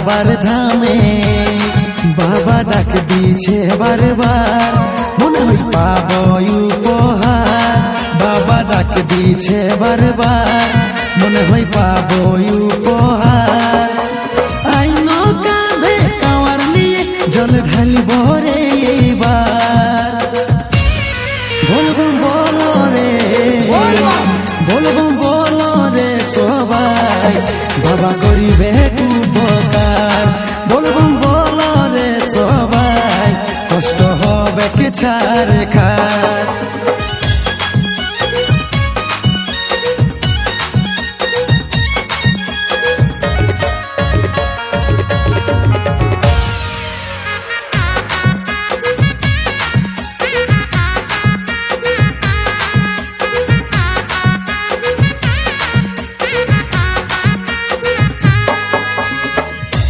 বাবার ধামে। বাবা ডাক দিছে বারবার, মনে হয় পাবো উপহার। বাবা ডাক দিছে বারবার, মনে হয় পাবো উপহার। আইনো কাঁধে কাওয়ার নিয়ে জল ঢালব রে এইবার। বলবো বলো রে, বলবো বলো রে সবাই, বাবা করিবে উপকার। বলবো বলো রে সবাই, কষ্ট হবে কে ছাড় খার।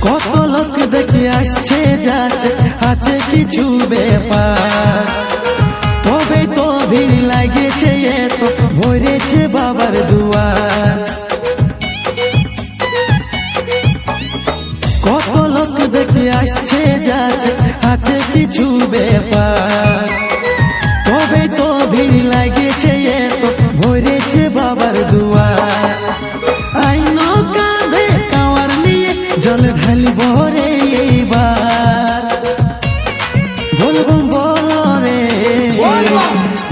কত লোক দেখে আসছে যাচ্ছে, আছে কিছু ব্যাপার। তবে তো ভিড় লাগেছে, এত ভরেছে বাবার দুয়ার। কত লোক দেখে আসছে যাচ্ছে, আছে কিছু ব্যাপার। তবে তো ভিড় লাগেছে, এত ভরেছে বাবার দুয়ার। আইনো কাঁধে কাওয়ার নিয়ে জল ঢালব রে এইবার। বলবো বলো রে,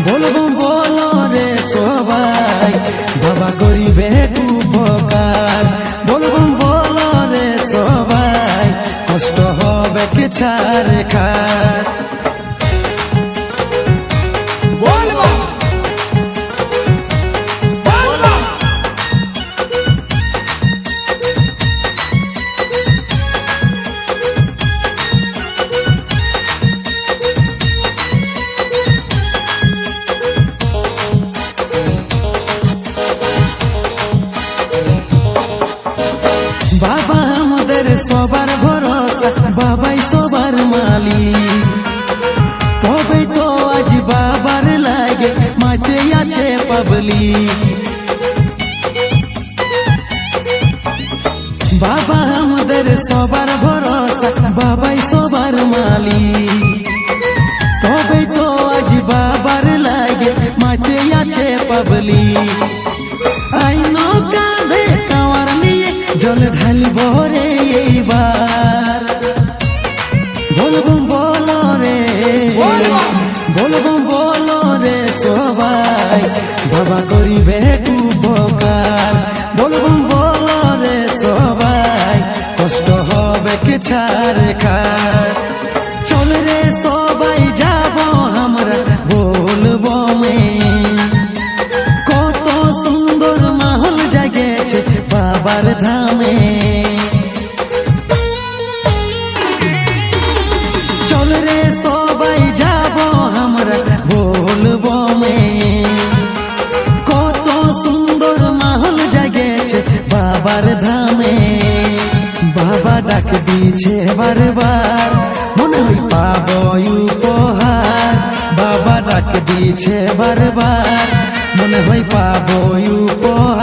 বলবো বলো রে সবাই, বাবা করিবে উপকার। বলবো বলো রে সবাই, কষ্ট হবে কে ছাড় খার। বাবা আমাদের সবার ভরসা, বাবাই সবার মালিক। তবে তো আজ বাবার লাগে মাঠে আছে পাবলিক। বাবা আমাদের সবার ভরসা, বাবাই সবার মালিক। তবে তো আজ বাবার লাগে মাঠে আছে পাবলিক। আইনো কাঁধে কাওয়ার নিয়ে জল ঢালব রে এইবার। বলবো বলো রে, বলবো বলো রে সবাই, বাবা করিবে উপকার। বলবো বলো রে সবাই, কষ্ট হবে কে ছাড় খার। চল রে সবাই যাব আমরা বলবো মে, কত সুন্দর মাহল জাগেছে বাবার ধামে। চল রে সবাই যাব আমরা বলবো মে, কত সুন্দর মাহল জাগেছে বাবার ধামে। বাবা ডাক দিছে বারবার, মনে হয় পাবো উপহার। বাবা ডাক দিছে বারবার, মনে হয় পাবো উপহার।